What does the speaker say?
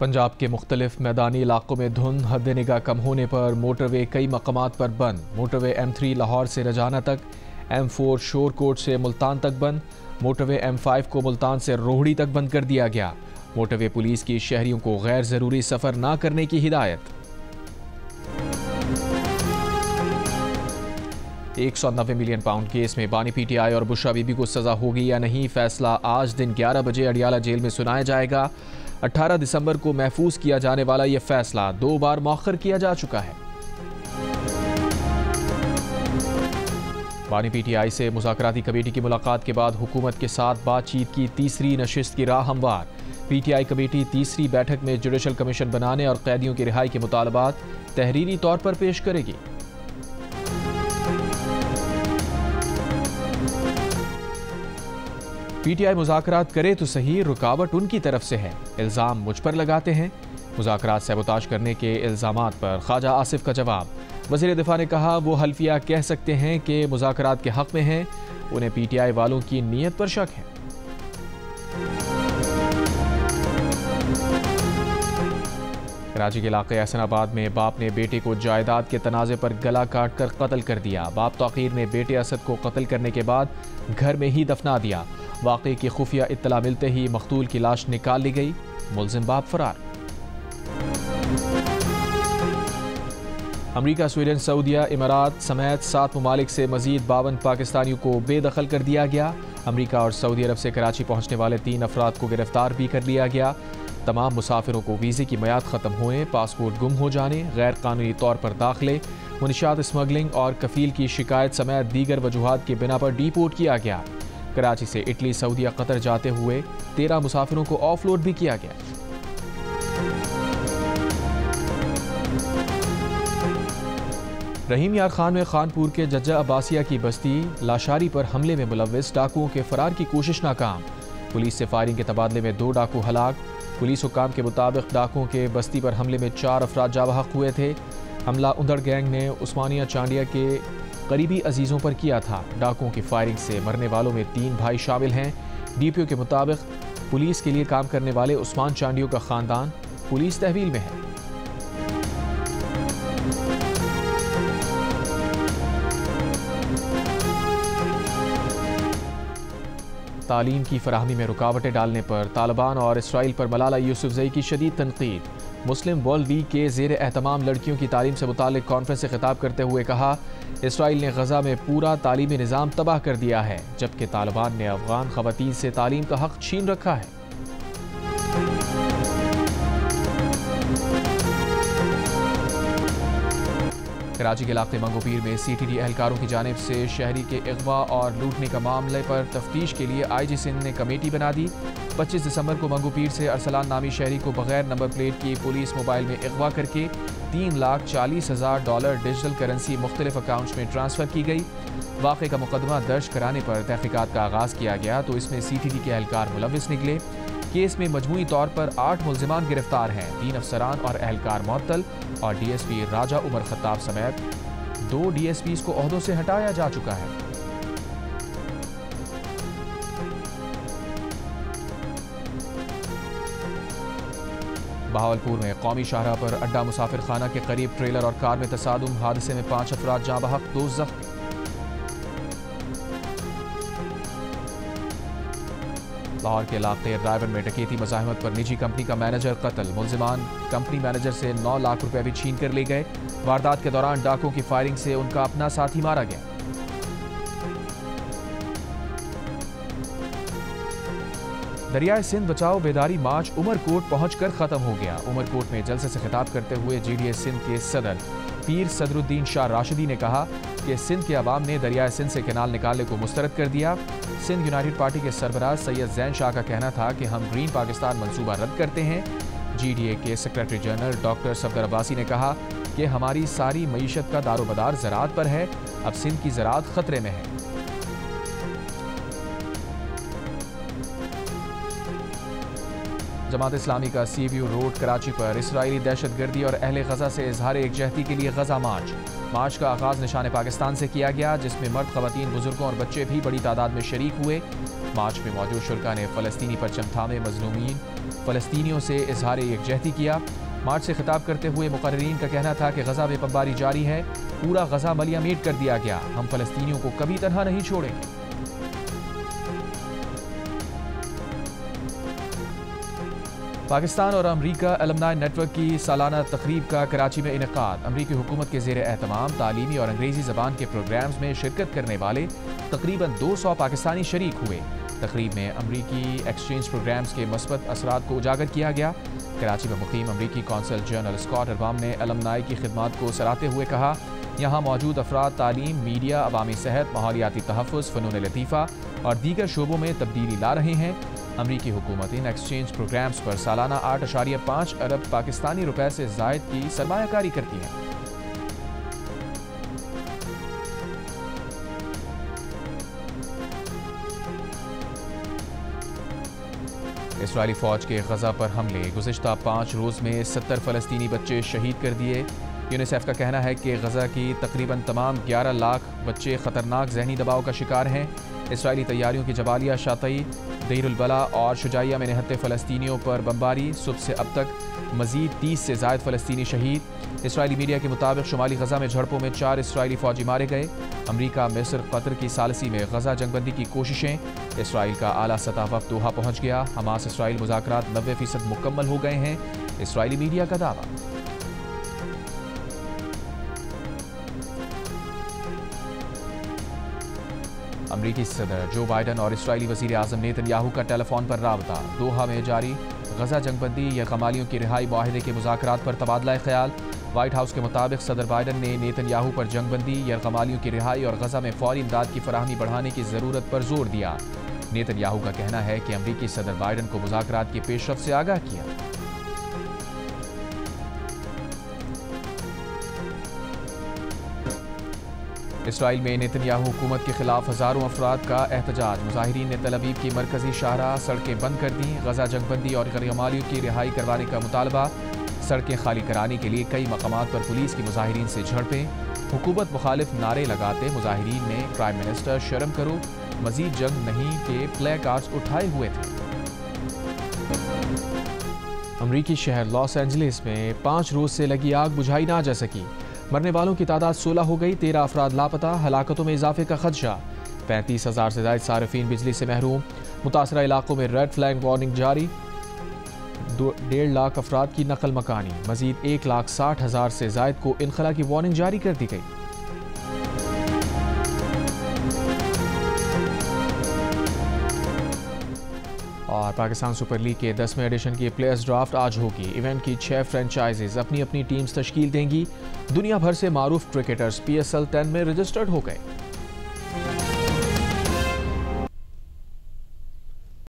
पंजाब के मुख्तलिफ मैदानी इलाकों में धुंध, हद निगाह कम होने पर मोटरवे कई मकामात पर बंद। मोटरवे M3 लाहौर से रजाना तक, M4 शोरकोट से मुल्तान तक बंद। मोटरवे M5 को मुल्तान से रोहड़ी तक बंद कर दिया गया। मोटरवे पुलिस की शहरियों को गैर ज़रूरी सफ़र न करने की हिदायत। 190 मिलियन पाउंड केस में बानी PTI और बुशरा बीबी को सजा होगी या नहीं, फैसला आज दिन 11 बजे अडियाला जेल में सुनाया जाएगा। 18 दिसंबर को महफूज किया जाने वाला यह फैसला 2 बार मौखर किया जा चुका है। बानी PTI से मुज़ाकराती कमेटी की मुलाकात के बाद हुकूमत के साथ बातचीत की तीसरी नशिस्त की राह हमवार। PTI कमेटी तीसरी बैठक में जुडिशल कमीशन बनाने और कैदियों की रिहाई के मुतालबात तहरीरी तौर पर पेश करेगी। PTI मुज़ाकरात करे तो सही, रुकावट उनकी तरफ से है, इल्ज़ाम मुझ पर लगाते हैं। मुज़ाकरात सैबोताज करने के इल्ज़ामात पर ख्वाजा आसिफ का जवाब। वज़ीर दिफा ने कहा वो हल्फिया कह सकते हैं कि मुज़ाकरात के हक़ में हैं, उन्हें PTI वालों की नीयत पर शक है। कराची के इलाके एहसनाबाद में बाप ने बेटे को जायदाद के तनाज़े पर गला काट कर कत्ल कर दिया। बाप तौकीर ने बेटे असद को कत्ल करने के बाद घर में ही दफना दिया। वाक़े की खुफिया इत्तला मिलते ही मकतूल की लाश निकाल ली गई, मुल्ज़िम बाप फरार। अमरीका, स्वीडन, सऊदिया, इमारात समेत 7 ममालिक से मजीद 52 पाकिस्तानियों को बेदखल कर दिया गया। अमरीका और सऊदी अरब से कराची पहुंचने वाले 3 अफराद को गिरफ्तार भी कर लिया गया। तमाम मुसाफिरों को वीज़े की मियाद ख़त्म होने, पासपोर्ट गुम हो जाने, गैर कानूनी तौर पर दाखिले, मुनशियात स्मगलिंग और कफील की शिकायत समेत दीगर वजूहात की बिना पर डिपोर्ट किया गया। कराची से इटली, सऊदीया, कतर जाते हुए 13 मुसाफिरों को ऑफलोड भी किया गया। रहीम यार खान में खानपुर के जज्जा अब्बासिया की बस्ती लाशारी पर हमले में मुलव्विस डाकुओं के फरार की कोशिश नाकाम। पुलिस से फायरिंग के तबादले में 2 डाकू हलाक। पुलिस हुक्काम के मुताबिक डाकुओं के बस्ती पर हमले में 4 अफराद जाबहक हुए थे। हमला उंदड़ गैंग ने उस्मानिया चांडिया के करीबी अजीज़ों पर किया था। डाकुओं की फायरिंग से मरने वालों में 3 भाई शामिल हैं। DPO के मुताबिक पुलिस के लिए काम करने वाले उस्मान चांडियों का ख़ानदान पुलिस तहवील में है। तालीम की फराहमी में रुकावटें डालने पर तालिबान और इसराइल पर मलाला यूसुफजई की शदीद तनकीद। मुस्लिम वर्ल्ड लीग के ज़ेर एहतमाम लड़कियों की तालीम से मुताल्लिक कॉन्फ्रेंस से खिताब करते हुए कहा, इसराइल ने गज़ा में पूरा तालीमी निज़ाम तबाह कर दिया है, जबकि तालिबान ने अफ़गान ख़वातीन से तालीम का हक़ छीन रखा है। कराची के इलाके मंगोपीर में CTD एहलकारों की जानिब से शहरी के अगवा और लूटने का मामले पर तफ्तीश के लिए IG सिंध ने कमेटी बना दी। 25 दिसंबर को मंगोपीर से अरसलान नामी शहरी को बगैर नंबर प्लेट की पुलिस मोबाइल में अगवा करके $3,40,000 डिजिटल करेंसी मुख्तलिफ अकाउंट्स में ट्रांसफ़र की गई। वाक़े का मुकदमा दर्ज कराने पर तहक़ीक़ात का आगाज़ किया गया तो इसमें CTD के एहलकार मुलव्विस निकले। केस में मजमूई तौर पर 8 मुल्ज़िमान गिरफ्तार हैं। 3 अफसरान और एहलकार मुअत्तल और DSP राजा उमर खत्ताब समेत 2 DSPs को ओहदों से हटाया जा चुका है। बहावलपुर में कौमी शाहराह पर अड्डा मुसाफिर खाना के करीब ट्रेलर और कार में तसादुम, हादसे में 5 अफराद जाँ बहक, 2 ज़ख्मी। लाहौर के इलाके ड्राइवर में डकैती मज़ाहमत पर निजी कंपनी का मैनेजर कत्ल। मुल्ज़िमान कंपनी मैनेजर से 9 लाख रुपए भी छीन कर ले गए। वारदात के दौरान डाकुओं की फायरिंग से उनका अपना साथी मारा गया। दरियाए सिंध बचाओ बेदारी मार्च उमरकोट पहुंचकर खत्म हो गया। उमरकोट में जलसे से खिताब करते हुए GDS सिंध के सदर पीर सदरुद्दीन शाह राशिदी ने कहा कि सिंध के अवाम ने दरियाए सिंध से कैनाल निकालने को मुस्तरद कर दिया। सिंध यूनाइटेड पार्टी के सरबराह सैयद जैन शाह का कहना था कि हम ग्रीन पाकिस्तान मंसूबा रद्द करते हैं। GDA के secretary general doctor Safdar Abbasi ने कहा कि हमारी सारी मईशत का दारोमदार ज़राअत पर है, अब सिंध की ज़राअत खतरे में है। जमात इस्लामी का CVU रोड कराची पर इसराइली दहशतगर्दी और अहले गजा से इजहार एकजहती के लिए गजा मार्च। मार्च का आगाज निशान पाकिस्तान से किया गया, जिसमें मर्द, खवातीन, बुजुर्गों और बच्चे भी बड़ी तादाद में शरीक हुए। मार्च में मौजूद शुरका ने फ़लस्तीनी परचम थामे मज़लूमीन फ़लस्तीनियों से इजहार यकजहती किया। मार्च से खिताब करते हुए मुकर्रीरीन का कहना था कि गजा में बमबारी जारी है, पूरा गजा मलियामेट कर दिया गया, हम फ़लस्तीनियों को कभी तनहा नहीं छोड़ेंगे। पाकिस्तान और अमरीका अलमनाई नेटवर्क की सालाना तकरीब का कराची में इनेकाद। अमरीकी हुकूमत के ज़ेर एहतमाम तालीमी और अंग्रेज़ी ज़बान के प्रोग्राम्स में शिरकत करने वाले तकरीबन 200 पाकिस्तानी शरीक हुए। तकरीब में अमरीकी एक्सचेंज प्रोग्राम्स के मस्बत असरात को उजागर किया गया। कराची में मुकीम अमरीकी कौंसल जनरल स्कॉट अरबाम ने अलमनाई की खिदमात को सराहते हुए कहा, यहाँ मौजूद अफराद तालीम, मीडिया, अवामी सेहत, माहौलियाती तहफ़्फ़ुज़, फ़नून लतीफ़ा और दीगर शोबों में तब्दीली ला रहे हैं। अमरीकी हुकूमत इन एक्सचेंज प्रोग्राम्स पर सालाना 8.5 अरब पाकिस्तानी रुपए से ज़ायद की सरमायाकारी करती है। इस्राएली फ़ौज के गजा पर हमले, गुज़िश्ता 5 रोज़ में 70 फ़लस्तीनी बच्चे शहीद कर दिए। यूनिसेफ का कहना है कि गजा की तकरीबन तमाम 11 लाख बच्चे ख़तरनाक जहनी दबाव का शिकार हैं। इसराइली तैयारियों की जबालिया, शातई, देरुल बला और शुजाइया में निहत्ते फ़लस्तीनियों पर बमबारी। सुबह से अब तक मज़ीद 30 से ज़ायद फ़लस्तीनी शहीद। इसराइली मीडिया के मुताबिक शुमाली गजा में झड़पों में 4 इसराइली फ़ौजी मारे गए। अमरीका, मिस्र, कतर की सालसी में गजा जंगबंदी की कोशिशें। इसराइल का आला सतह वफ़द दोहा पहुँच गया। हमास इसराइल मुज़ाकरात 90% मुकम्मल हो गए हैं, इसराइली मीडिया का दावा। अमरीकी सदर जो बाइडन और इसराइली वज़ीर आज़म नेतन्याहू का टेलीफोन पर राबता। दोहा में जारी गजा जंगबंदी या कमालियों की रिहाई मुआहदे के मुज़ाकरात पर तबादला ख्याल। व्हाइट हाउस के मुताबिक सदर बाइडन ने नेतन्याहू पर जंगबंदी या कमालियों की रिहाई और गजा में फौरी इमदाद की फराहमी बढ़ाने की ज़रूरत पर जोर दिया। नेतन्याहू का कहना है कि अमरीकी सदर बाइडन को मुज़ाकरात की पेशरफ से आगाह किया। इसराइल में नेतन्याहू हुकूमत के खिलाफ हज़ारों अफराद का एहतजाज। मुजाहिरीन ने तल अवीव की मरकजी शाहराह सड़कें बंद कर दी। गजा जंगबंदी और गैरमालियों की रिहाई करवाने का मुतालबा। सड़कें खाली कराने के लिए कई मकामात पर पुलिस की मुजाहिरीन से झड़पें। हुकूमत मुखालिफ नारे लगाते मुजाहिरीन ने प्राइम मिनिस्टर शर्म करो, मजीद जंग नहीं के प्ले कार्ड्स उठाए हुए थे। अमरीकी शहर लॉस एंजलिस में 5 रोज से लगी आग बुझाई ना जा सकी। मरने वालों की तादाद 16 हो गई, 13 अफराद लापता। हलाकतों में इजाफे का खदशा। 35,000 से ज़ायद सार्फिन बिजली से महरूम। मुतासरा इलाकों में रेड फ्लैग वार्निंग जारी। 1.5 लाख अफराद की नकल मकानी। मजीद 1,60,000 से ज़ायद को इनखला की वार्निंग जारी कर दी गई। और पाकिस्तान सुपर लीग के 10वें एडिशन की प्लेयर्स ड्राफ्ट आज होगी। इवेंट की 6 फ्रेंचाइजीज अपनी अपनी टीम्स तश्कील देंगी। दुनिया भर से मारूफ क्रिकेटर्स PSL 10 में रजिस्टर्ड हो गए।